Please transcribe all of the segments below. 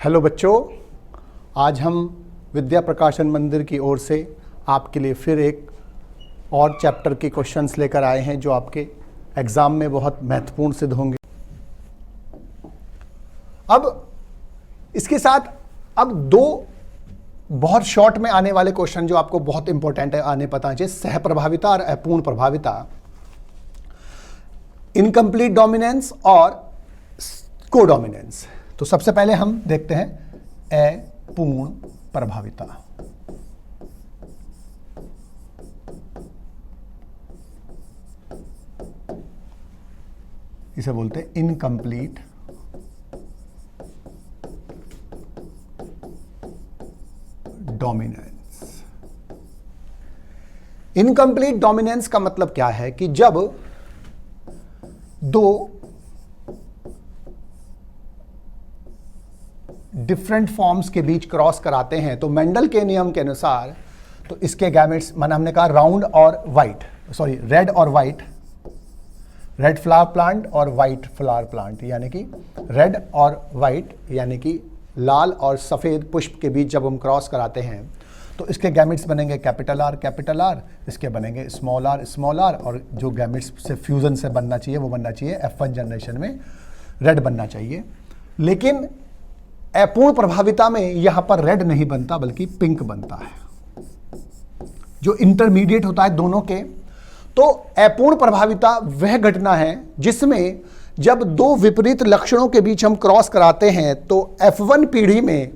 Hello बच्चों, आज हम विद्या प्रकाशन मंदिर की ओर से आपके लिए फिर एक और चैप्टर के क्वेश्चंस लेकर आए हैं जो आपके एग्ज़ाम में बहुत महत्वपूर्ण सिद्ध होंगे। अब इसके साथ अब दो बहुत शॉर्ट में आने वाले क्वेश्चन जो आपको बहुत इंपॉर्टेंट है आने पता चाहिए, सह प्रभाविता और अपूर्ण प्रभाविता, इनकम्प्लीट डोमिनेंस और कोडोमिनेंस। तो सबसे पहले हम देखते हैं अपूर्ण प्रभाविता। इसे बोलते हैं इनकम्प्लीट डोमिनेंस। इनकम्प्लीट डोमिनेंस का मतलब क्या है कि जब दो डिफरेंट फॉर्म्स के बीच क्रॉस कराते हैं तो मेंडल के नियम के अनुसार तो इसके गैमेट्स माना हमने कहा राउंड और वाइट, सॉरी रेड और वाइट, रेड फ्लावर प्लांट और वाइट फ्लावर प्लांट, यानी कि रेड और वाइट यानी कि लाल और सफ़ेद पुष्प के बीच जब हम क्रॉस कराते हैं तो इसके गैमेट्स बनेंगे कैपिटल आर, इसके बनेंगे स्मॉल आर, और जो गैमेट्स से फ्यूजन से बनना चाहिए वो बनना चाहिए F1 जनरेशन में रेड बनना चाहिए। लेकिन अपूर्ण प्रभाविता में यहां पर रेड नहीं बनता बल्कि पिंक बनता है, जो इंटरमीडिएट होता है दोनों के। तो अपूर्ण प्रभाविता वह घटना है जिसमें जब दो विपरीत लक्षणों के बीच हम क्रॉस कराते हैं तो F1 पीढ़ी में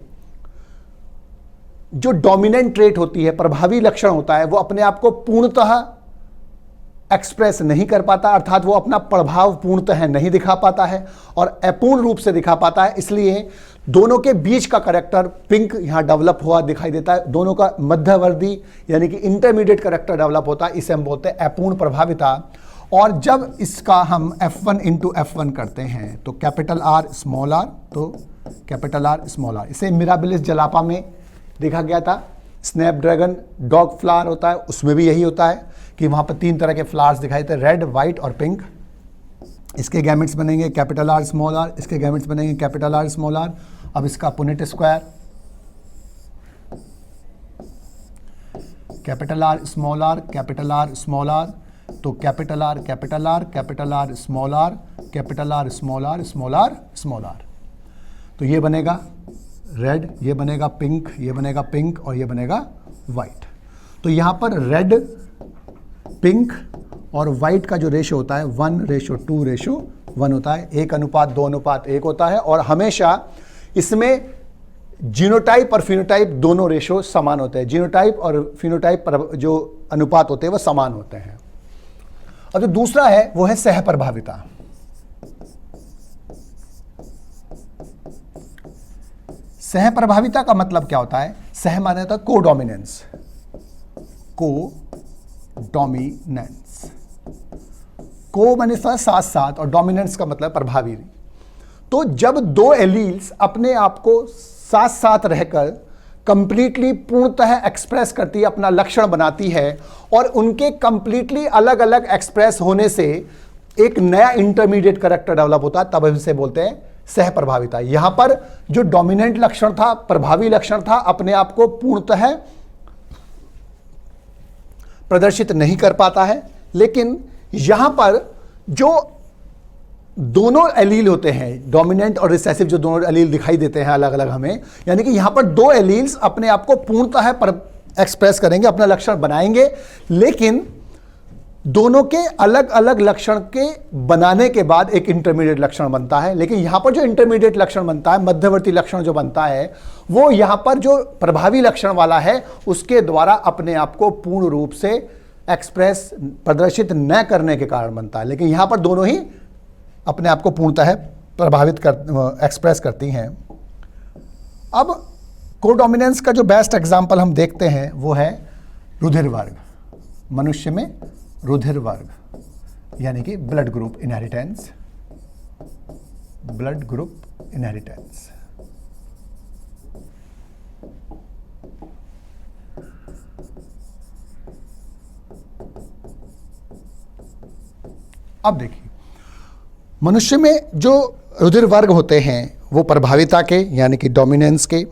जो डोमिनेंट ट्रेट होती है, प्रभावी लक्षण होता है, वो अपने आप को पूर्णतः एक्सप्रेस नहीं कर पाता, अर्थात वो अपना प्रभाव पूर्णतः नहीं दिखा पाता है और अपूर्ण रूप से दिखा पाता है। इसलिए दोनों के बीच का करैक्टर पिंक यहां डेवलप हुआ दिखाई देता है, दोनों का मध्यवर्ती यानी कि इंटरमीडिएट करैक्टर डेवलप होता है, इसे हम बोलते हैं अपूर्ण प्रभाविता। और जब इसका हम F1 इंटू F1 करते हैं तो कैपिटल आर स्मॉल आर, तो कैपिटल आर स्मॉल आर, इसे मिराबिलिस जलापा में देखा गया था। स्नैपड्रैगन डॉग फ्लावर होता है, उसमें भी यही होता है कि वहां पर तीन तरह के फ्लावर्स दिखाई देते हैं, रेड, वाइट और पिंक। इसके गैमेट्स बनेंगे कैपिटल आर स्मॉल आर, इसके गैमेट्स बनेंगे कैपिटल आर स्मॉल आर। अब इसका Punnett square, capital R small R, capital R small R, तो capital R capital R, capital R small R, capital R small R, small R small R. तो ये बनेगा red, ये बनेगा pink, ये बनेगा पिंक और ये बनेगा वाइट। तो यहां पर रेड, पिंक और वाइट का जो रेशो होता है 1:2:1 होता है, 1:2:1 होता है। और हमेशा इसमें जीनोटाइप और फिनोटाइप दोनों रेशो समान होते हैं, जीनोटाइप और फिनोटाइप पर जो अनुपात होते हैं वो समान होते हैं। और जो दूसरा है वो है सह प्रभाविता। सह प्रभाविता का मतलब क्या होता है? सह माने होता है कोडोमिनेंस, कोडोमिनेंस, को माने साथ साथ और डोमिनेंस का मतलब प्रभावी। तो जब दो एलील्स अपने आप को साथ साथ रहकर कंप्लीटली पूर्णतः एक्सप्रेस करती है, अपना लक्षण बनाती है और उनके कंप्लीटली अलग अलग एक्सप्रेस होने से एक नया इंटरमीडिएट करैक्टर डेवलप होता है, तब हम इसे बोलते हैं सह प्रभाविता। यहां पर जो डोमिनेंट लक्षण था, प्रभावी लक्षण था, अपने आप को पूर्णतः प्रदर्शित नहीं कर पाता है। लेकिन यहां पर जो दोनों एलील होते हैं, डोमिनेंट और रिसेसिव, जो दोनों एलील दिखाई देते हैं अलग अलग हमें, यानी कि यहां पर दो एलील्स अपने आप को पूर्णतः एक्सप्रेस करेंगे, अपना लक्षण बनाएंगे, लेकिन दोनों के अलग अलग लक्षण के बनाने के बाद एक इंटरमीडिएट लक्षण बनता है। लेकिन यहां पर जो इंटरमीडिएट लक्षण बनता है, मध्यवर्ती लक्षण जो बनता है, वो यहां पर जो प्रभावी लक्षण वाला है उसके द्वारा अपने आप को पूर्ण रूप से एक्सप्रेस प्रदर्शित न करने के कारण बनता है। लेकिन यहां पर दोनों ही अपने आप को पूर्णतः एक्सप्रेस करती हैं। अब कोडोमिनेंस का जो बेस्ट एग्जांपल हम देखते हैं वो है रुधिर वर्ग। मनुष्य में रुधिर वर्ग यानी कि blood group inheritance, blood group inheritance. अब देखिए, मनुष्य में जो रुधिर वर्ग होते हैं वो प्रभाविता के यानी कि डोमिनेंस के,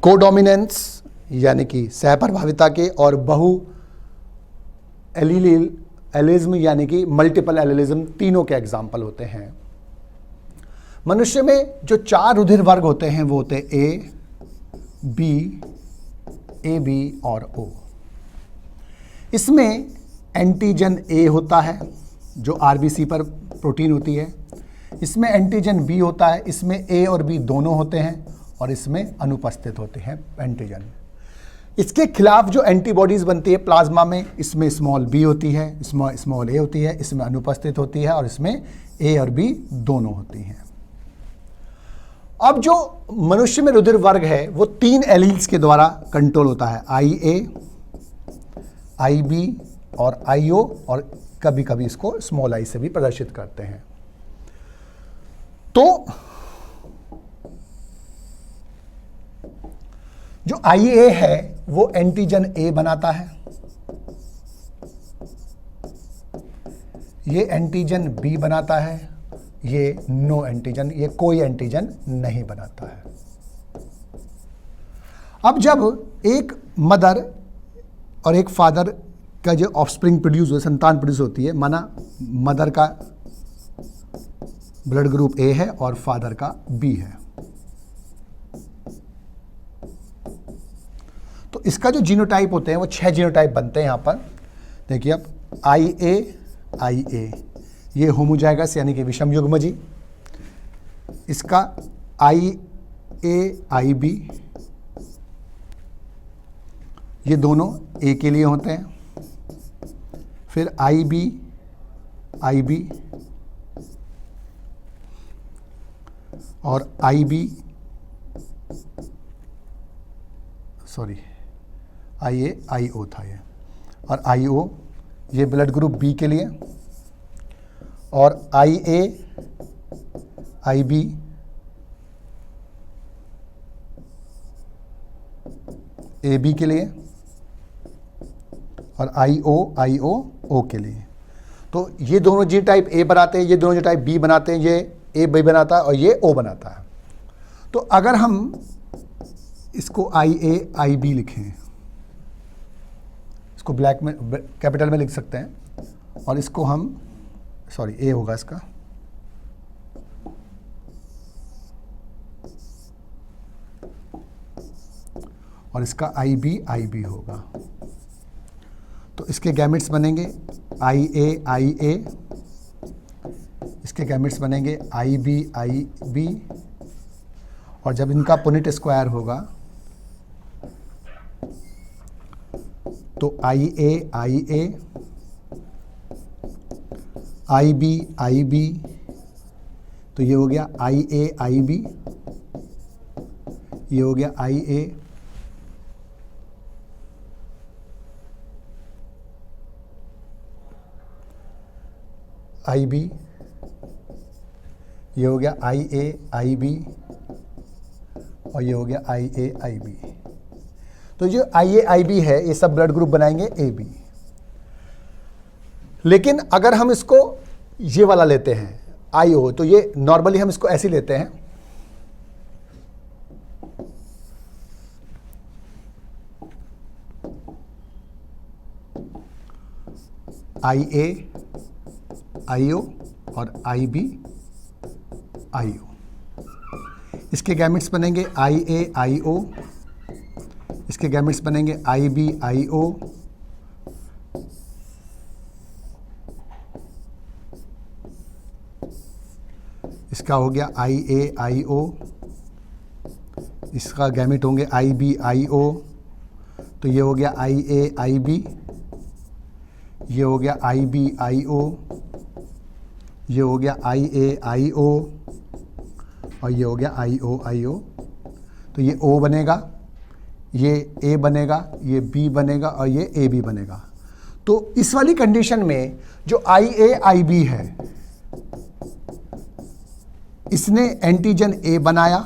कोडोमिनेंस यानी कि सहप्रभाविता के, और बहु एलिज्म यानी कि मल्टीपल एलिज्म, तीनों के एग्जाम्पल होते हैं। मनुष्य में जो 4 रुधिर वर्ग होते हैं वो होते हैं ए बी और ओ। इसमें एंटीजन ए होता है जो आरबीसी पर प्रोटीन होती है, इसमें एंटीजन बी होता है, इसमें ए और बी दोनों होते हैं, और इसमें अनुपस्थित होते हैं एंटीजन। इसके खिलाफ जो एंटीबॉडीज बनती है प्लाज्मा में, इसमें स्मॉल बी होती है, स्मॉल ए होती है, इसमें अनुपस्थित होती है, और इसमें ए और बी दोनों होती हैं। अब जो मनुष्य में रुधिर वर्ग है वो 3 एलील्स के द्वारा कंट्रोल होता है, IA, IB और IO, और कभी कभी इसको स्मॉल आई से भी प्रदर्शित करते हैं। तो जो IA है वो एंटीजन A बनाता है, ये एंटीजन B बनाता है, ये नो एंटीजन, ये कोई एंटीजन नहीं बनाता है। अब जब एक मदर और एक फादर का जो ऑफस्प्रिंग प्रोड्यूस हो, संतान प्रोड्यूस होती है, माना मदर का ब्लड ग्रुप A है और फादर का B है, तो इसका जो जीनोटाइप होते हैं वो 6 जीनोटाइप बनते हैं। यहां पर देखिए अब IA ये होमोजाइगस यानी कि विषम युग्मजी, इसका IAIB ये दोनों A के लिए होते हैं, फिर IB और IO था ये, और IO ये ब्लड ग्रुप B के लिए, और IAIB AB के लिए, और IO O के लिए। तो ये दोनों जी टाइप A बनाते हैं, ये दोनों जी टाइप B बनाते हैं, ये A B बनाता है और ये O बनाता है। तो अगर हम इसको IAIB लिखें, इसको ब्लैक में कैपिटल में लिख सकते हैं, और इसको हम A होगा इसका, और इसका IB होगा। तो इसके गैमेट्स बनेंगे IA, इसके गैमेट्स बनेंगे IB, और जब इनका पुनिट स्क्वायर होगा तो IA, IB, तो ये हो गया IAIB, ये हो गया IAIB, ये हो गया IAIB, और ये हो गया IAIB। तो जो IAIB है ये सब ब्लड ग्रुप बनाएंगे AB। लेकिन अगर हम इसको ये वाला लेते हैं IO, तो ये नॉर्मली हम इसको ऐसे लेते हैं, IO और IB, IO। इसके गैमेट्स बनेंगे IO, इसके गैमेट्स बनेंगे IO, इसका हो गया IO, इसका गैमेट होंगे IO, तो ये हो गया IAIB, ये हो गया IO, ये हो गया IO, और ये हो गया IO। तो ये O बनेगा, ये A बनेगा, ये B बनेगा, और ये AB बनेगा। तो इस वाली कंडीशन में जो IAIB है इसने एंटीजन A बनाया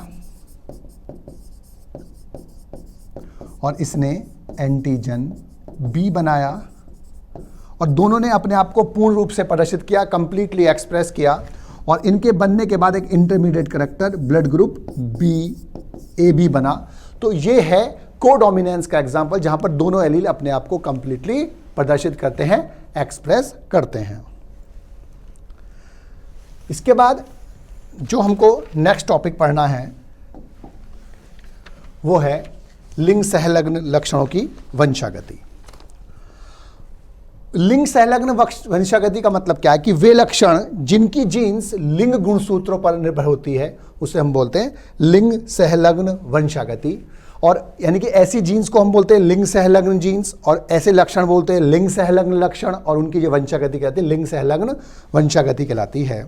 और इसने एंटीजन B बनाया, और दोनों ने अपने आप को पूर्ण रूप से प्रदर्शित किया, कंप्लीटली एक्सप्रेस किया, और इनके बनने के बाद एक intermediate character blood group B A B बना। तो ये है कोडोमिनेंस का एग्जांपल, जहां पर दोनों एलील अपने आप को कंप्लीटली प्रदर्शित करते हैं, एक्सप्रेस करते हैं। इसके बाद जो हमको नेक्स्ट टॉपिक पढ़ना है वो है लिंग सहलग्न लक्षणों की वंशागति। लिंग संलग्न वंशागति का मतलब क्या है कि वे लक्षण जिनकी जीन्स लिंग गुणसूत्रों पर निर्भर होती है उसे हम बोलते हैं लिंग संलग्न वंशागति। और यानी कि ऐसी जीन्स को हम बोलते हैं लिंग संलग्न जीन्स, और ऐसे लक्षण बोलते हैं लिंग संलग्न लक्षण, और उनकी जो वंशागति कहते हैं लिंग संलग्न वंशागति कहलाती है।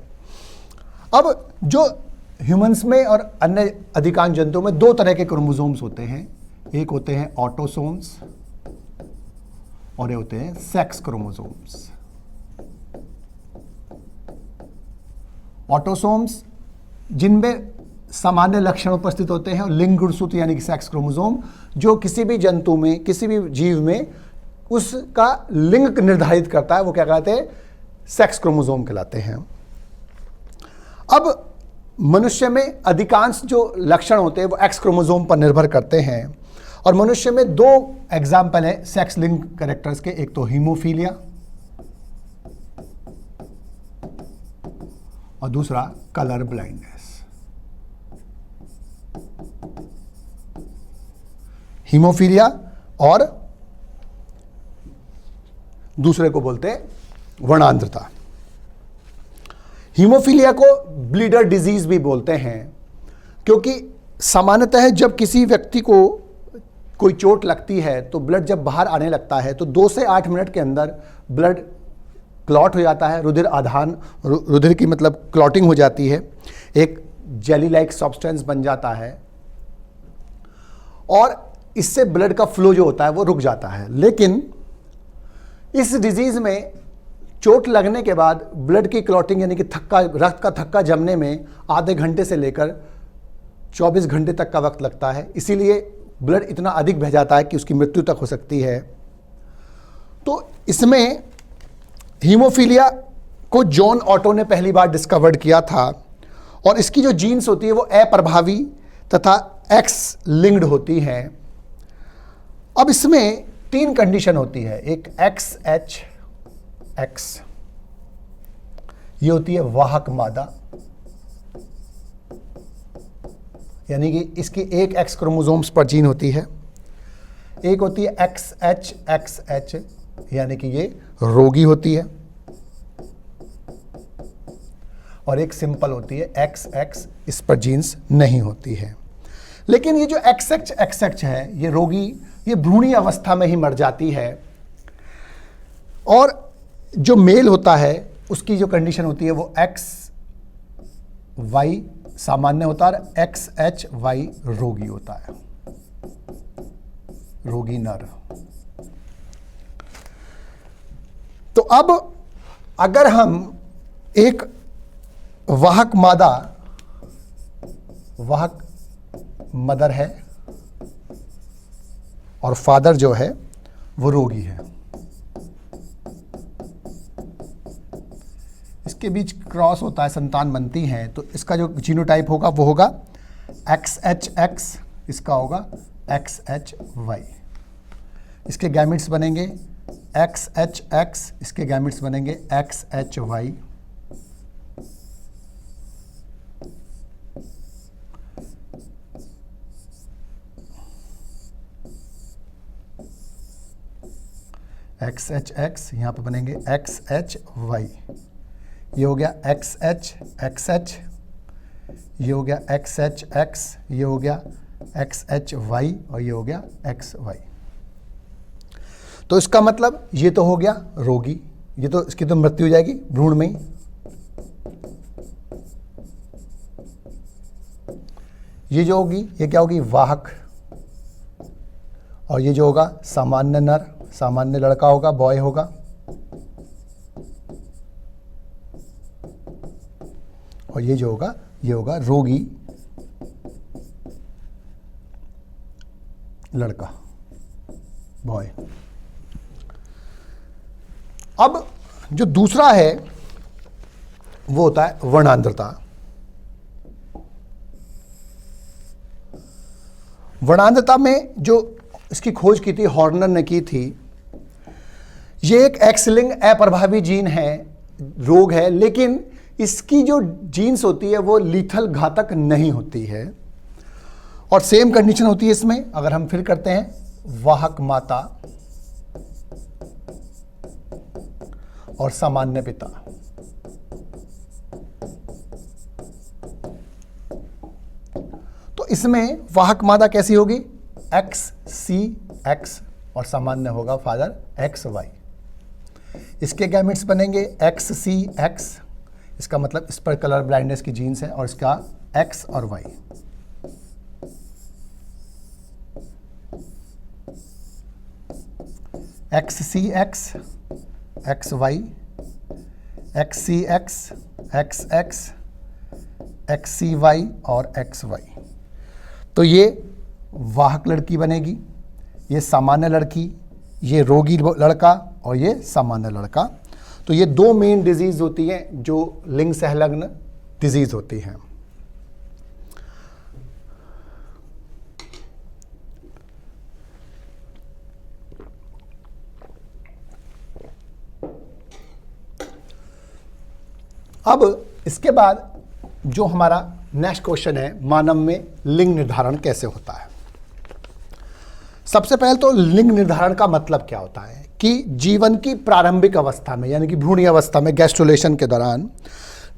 अब जो ह्यूमंस में और अन्य अधिकांश जंतुओं में दो तरह के क्रोमोसोम्स होते हैं, एक होते हैं ऑटोसोम्स और ये होते हैं सेक्स क्रोमोसोम्स। ऑटोसोम्स जिनमें सामान्य लक्षण उपस्थित होते हैं, और लिंग गुणसूत्र यानी कि सेक्स क्रोमोसोम जो किसी भी जंतु में, किसी भी जीव में उसका लिंग निर्धारित करता है, वो क्या कहते हैं, सेक्स क्रोमोसोम कहलाते हैं। अब मनुष्य में अधिकांश जो लक्षण होते हैं वो एक्स क्रोमोसोम पर निर्भर करते हैं, और मनुष्य में दो एग्जाम्पल है सेक्स लिंक कैरेक्टर्स के, एक तो हीमोफीलिया और दूसरा कलर ब्लाइंडनेस। हीमोफीलिया और दूसरे को बोलते हैं वर्णांधता। हीमोफीलिया को ब्लीडर डिजीज भी बोलते हैं, क्योंकि सामान्यतः जब किसी व्यक्ति को कोई चोट लगती है तो ब्लड जब बाहर आने लगता है तो 2 से 8 मिनट के अंदर ब्लड क्लॉट हो जाता है, रुधिर आधान, रुधिर की मतलब क्लॉटिंग हो जाती है, एक जेली लाइक सब्सटेंस बन जाता है, और इससे ब्लड का फ्लो जो होता है वो रुक जाता है। लेकिन इस डिजीज में चोट लगने के बाद ब्लड की क्लॉटिंग यानी कि रक्त का थक्का जमने में आधे घंटे से लेकर 24 घंटे तक का वक्त लगता है, इसीलिए ब्लड इतना अधिक बह जाता है कि उसकी मृत्यु तक हो सकती है। तो इसमें हीमोफीलिया को जॉन ऑटो ने पहली बार डिस्कवर्ड किया था, और इसकी जो जीन्स होती है वो अप्रभावी तथा एक्स लिंक्ड होती हैं। अब इसमें 3 कंडीशन होती है, एक XHX, ये होती है वाहक मादा, यानी कि इसकी एक एक्स क्रोमोसोम्स पर जीन होती है। एक होती है XHXH, यानी कि ये रोगी होती है, और एक सिंपल होती है XX, इस पर जीन्स नहीं होती है। लेकिन ये जो XHXH है, ये रोगी, ये भ्रूणी अवस्था में ही मर जाती है, और जो मेल होता है उसकी जो कंडीशन होती है वो XY सामान्य होता है, XHY रोगी होता है, रोगी नर। तो अब अगर हम एक वाहक मादा, वाहक मदर है और फादर जो है वो रोगी है, इसके बीच क्रॉस होता है, संतान बनती है, तो इसका जो जीनोटाइप होगा वो होगा XHX, इसका होगा XHY। इसके गैमेट्स बनेंगे XHX, इसके गैमेट्स बनेंगे XHY। XHX यहाँ पे बनेंगे XHY, ये हो गया XHXH, ये हो गया XHX, ये हो गया XHY, और ये हो गया XY। तो इसका मतलब ये तो हो गया रोगी, ये तो इसकी तो मृत्यु हो जाएगी भ्रूण में ही। ये जो होगी ये क्या होगी, वाहक, और ये जो होगा सामान्य नर, सामान्य लड़का होगा, बॉय होगा, और ये जो होगा ये होगा रोगी लड़का, बॉय। अब जो दूसरा है वो होता है वर्णांतरता। वर्णांतरता में जो इसकी खोज की थी, हॉर्नर ने की थी, ये एक एक्स लिंक्ड अप्रभावी जीन है, रोग है, लेकिन इसकी जो जीन्स होती है वो लीथल, घातक नहीं होती है। और सेम कंडीशन होती है इसमें, अगर हम फिर करते हैं वाहक माता और सामान्य पिता। तो इसमें वाहक माता कैसी होगी, एक्स सी एक्स, और सामान्य होगा फादर एक्स वाई। इसके गैमेट्स बनेंगे एक्स सी एक्स, इसका मतलब इस पर कलर ब्लाइंडनेस की जीन्स है, और इसका एक्स और वाई। एक्स सी एक्स, एक्स वाई, एक्स सी एक्स, एक्स एक्स, एक्स सी वाई और एक्स वाई। तो ये वाहक लड़की बनेगी, ये सामान्य लड़की, ये रोगी लड़का और ये सामान्य लड़का। तो ये दो मेन डिजीज होती हैं जो लिंग सहलग्न डिजीज होती हैं। अब इसके बाद जो हमारा नेक्स्ट क्वेश्चन है, मानव में लिंग निर्धारण कैसे होता है। सबसे पहले तो लिंग निर्धारण का मतलब क्या होता है कि जीवन की प्रारंभिक अवस्था में, यानी कि भ्रूणीय अवस्था में, गैस्ट्रुलेशन के दौरान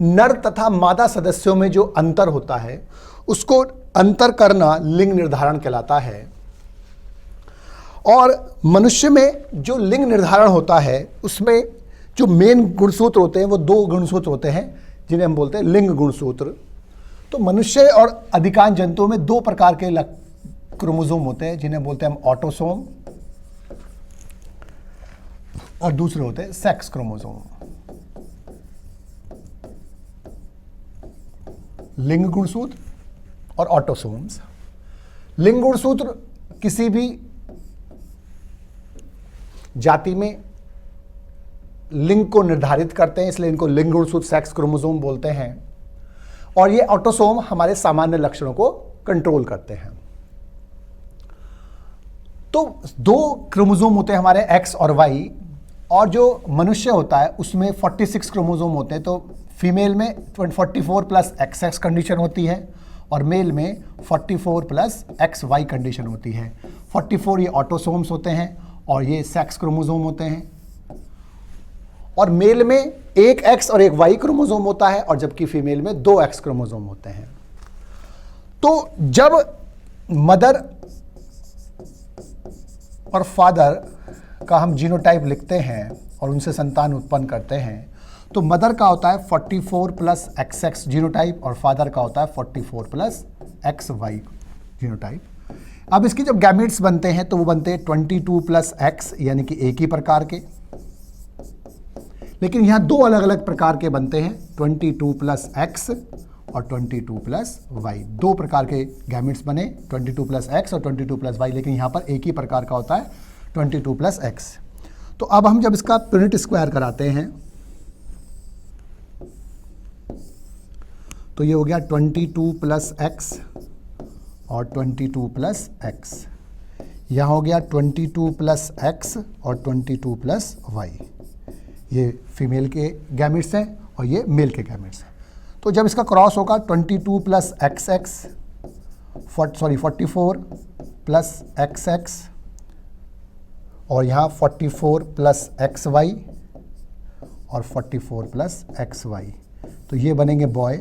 नर तथा मादा सदस्यों में जो अंतर होता है उसको अंतर करना लिंग निर्धारण कहलाता है। और मनुष्य में जो लिंग निर्धारण होता है उसमें जो मेन गुणसूत्र होते हैं वो दो गुणसूत्र होते हैं जिन्हें हम बोलते हैं लिंग गुणसूत्र। तो मनुष्य और अधिकांश जंतुओं में दो प्रकार के क्रोमोसोम होते हैं जिन्हें बोलते हैं हम ऑटोसोम, और दूसरे होते हैं सेक्स क्रोमोसोम। लिंग गुणसूत्र और ऑटोसोम्स। लिंग गुणसूत्र किसी भी जाति में लिंग को निर्धारित करते हैं, इसलिए इनको लिंग गुणसूत्र सेक्स क्रोमोसोम बोलते हैं। और ये ऑटोसोम हमारे सामान्य लक्षणों को कंट्रोल करते हैं। तो दो क्रोमोसोम होते हैं हमारे एक्स और वाई, और जो मनुष्य होता है उसमें 46 क्रोमोसोम होते हैं। तो फीमेल में 44 प्लस XX कंडीशन होती है और मेल में 44 प्लस XY कंडीशन होती है। 44 ये ऑटोसोम्स होते हैं और ये सेक्स क्रोमोसोम होते हैं। और मेल में एक X और एक Y क्रोमोसोम होता है, और जबकि फीमेल में 2 X क्रोमोसोम होते हैं। तो जब मदर और फादर का हम जीनोटाइप लिखते हैं और उनसे संतान उत्पन्न करते हैं, तो मदर का होता है 44 प्लस XX जीनोटाइप और फादर का होता है 44 प्लस XY जीनोटाइप। अब इसकी जब गैमेट्स बनते हैं तो वो बनते हैं 22 प्लस X, यानी कि एक ही प्रकार के। लेकिन यहाँ दो अलग अलग प्रकार के बनते हैं, 22 प्लस X और 22 प्लस Y। दो प्रकार के गैमेट्स बने, 22 प्लस X और 22 प्लस Y, लेकिन यहाँ पर एक ही प्रकार का होता है 22 प्लस X। तो अब हम जब इसका यूनिट स्क्वायर कराते हैं तो ये हो गया 22 प्लस X और 22 प्लस X। यहाँ हो गया 22 प्लस X और 22 प्लस Y। ये फीमेल के गैमेट्स हैं और ये मेल के गैमेट्स हैं। तो जब इसका क्रॉस होगा 22 प्लस XX, 44 प्लस XX और यहाँ 44 प्लस XY और 44 प्लस XY। तो ये बनेंगे बॉय,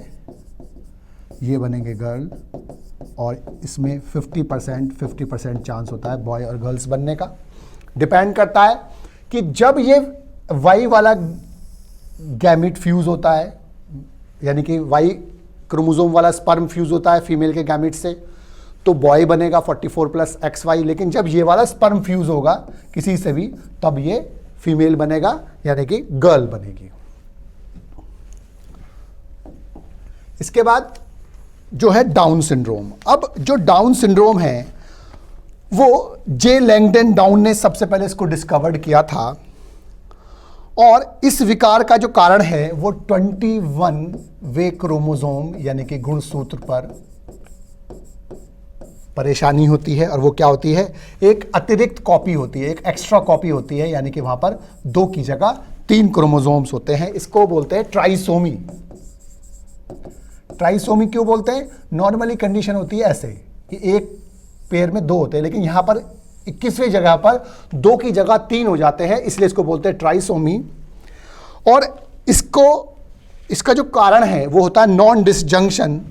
ये बनेंगे गर्ल, और इसमें 50% चांस होता है बॉय और गर्ल्स बनने का। डिपेंड करता है कि जब ये Y वाला गैमेट फ्यूज होता है, यानी कि Y क्रोमोसोम वाला स्पर्म फ्यूज होता है फीमेल के गैमेट से, तो बॉय बनेगा 44 प्लस XY। लेकिन जब ये वाला स्पर्म फ्यूज होगा किसी से भी, तब ये फीमेल बनेगा, यानी कि गर्ल बनेगी। इसके बाद जो है डाउन सिंड्रोम। अब जो डाउन सिंड्रोम है वो जे लैंगडन डाउन ने सबसे पहले इसको डिस्कवर्ड किया था, और इस विकार का जो कारण है वो 21 वे क्रोमोसोम यानी कि गुणसूत्र पर परेशानी होती है। और वो क्या होती है, एक अतिरिक्त कॉपी होती है, एक एक्स्ट्रा कॉपी होती है, यानी कि वहां पर 2 की जगह 3 क्रोमोसोम्स होते हैं। इसको बोलते हैं ट्राइसोमी। ट्राइसोमी क्यों बोलते हैं? नॉर्मली कंडीशन होती है ऐसे कि एक पेयर में 2 होते हैं, लेकिन यहां पर 21वें जगह पर 2 की जगह 3 हो जाते हैं, इसलिए इसको बोलते हैं ट्राइसोमी। और इसका जो कारण है वो होता है नॉन डिसजंक्शन,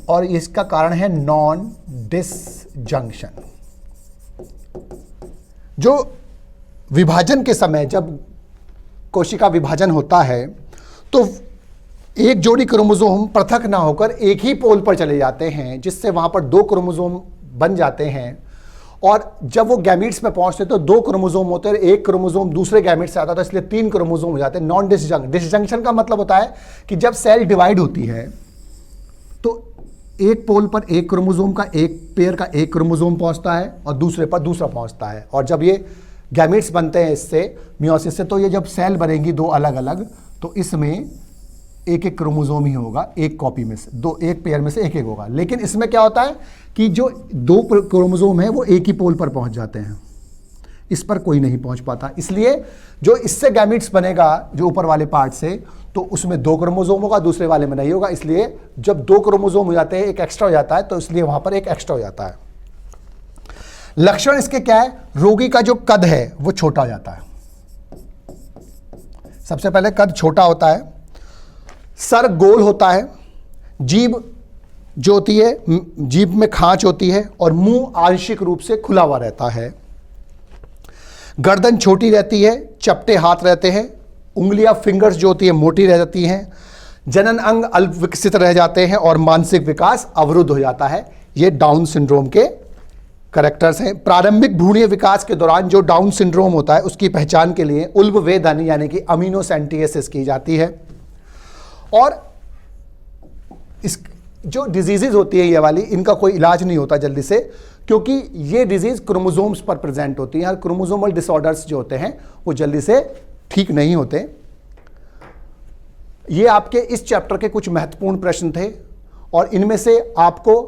और इसका कारण है नॉन डिसजंक्शन। जो विभाजन के समय जब कोशिका विभाजन होता है तो एक जोड़ी क्रोमोसोम पृथक ना होकर एक ही पोल पर चले जाते हैं, जिससे वहां पर 2 क्रोमोसोम बन जाते हैं। और जब वो गैमीट्स में पहुंचते तो 2 क्रोमोसोम होते हैं, एक क्रोमोसोम दूसरे गैमीट से आता था, इसलिए 3 क्रोमोसोम हो जाते हैं। नॉन डिसजंक्शन का मतलब होता है कि जब सेल डिवाइड होती है तो एक पोल पर एक क्रोमोसोम का, एक पेयर का एक क्रोमोसोम पहुंचता है और दूसरे पर दूसरा पहुंचता है। और जब ये गैमीट्स बनते हैं इससे, मियोसिस से, तो ये जब सेल बनेंगी 2 अलग अलग, तो इसमें एक एक क्रोमोसोम ही होगा, एक कॉपी में से एक पेयर में से एक एक होगा। लेकिन इसमें क्या होता है कि जो 2 क्रोमोसोम है वो एक ही पोल पर पहुंच जाते हैं, इस पर कोई नहीं पहुंच पाता। इसलिए जो इससे गैमीट्स बनेगा जो ऊपर वाले पार्ट से, तो उसमें 2 क्रोमोसोम होगा, दूसरे वाले में नहीं होगा। इसलिए जब 2 क्रोमोसोम हो जाते हैं, एक एक्स्ट्रा हो जाता है, तो इसलिए वहां पर एक एक्स्ट्रा हो जाता है। लक्षण इसके क्या है? रोगी का जो कद है वो छोटा हो जाता है। सबसे पहले कद छोटा होता है, सर गोल होता है, जीभ जो होती है, जीभ में खांच होती है और मुंह आंशिक रूप से खुला हुआ रहता है। गर्दन छोटी रहती है, चपटे हाथ रहते हैं, उंगलियां फिंगर्स जो होती है मोटी रह जाती हैं, जनन अंग अल्प विकसित रह जाते हैं और मानसिक विकास अवरुद्ध हो जाता है। ये डाउन सिंड्रोम के करैक्टर्स हैं। प्रारंभिक भ्रूणीय विकास के दौरान जो डाउन सिंड्रोम होता है उसकी पहचान के लिए उल्बवेधन यानी कि अमीनोसेंटियासिस की जाती है। और इस जो डिजीजेज होती है ये वाली, इनका कोई इलाज नहीं होता जल्दी से, क्योंकि ये डिजीज क्रोमोसोम्स पर प्रेजेंट होती है और क्रोमोसोमल डिसऑर्डर्स जो होते हैं वो जल्दी से ठीक नहीं होते। ये आपके इस चैप्टर के कुछ महत्वपूर्ण प्रश्न थे और इनमें से आपको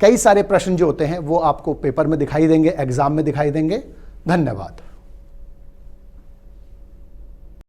कई सारे प्रश्न जो होते हैं वो आपको पेपर में दिखाई देंगे, एग्जाम में दिखाई देंगे। धन्यवाद।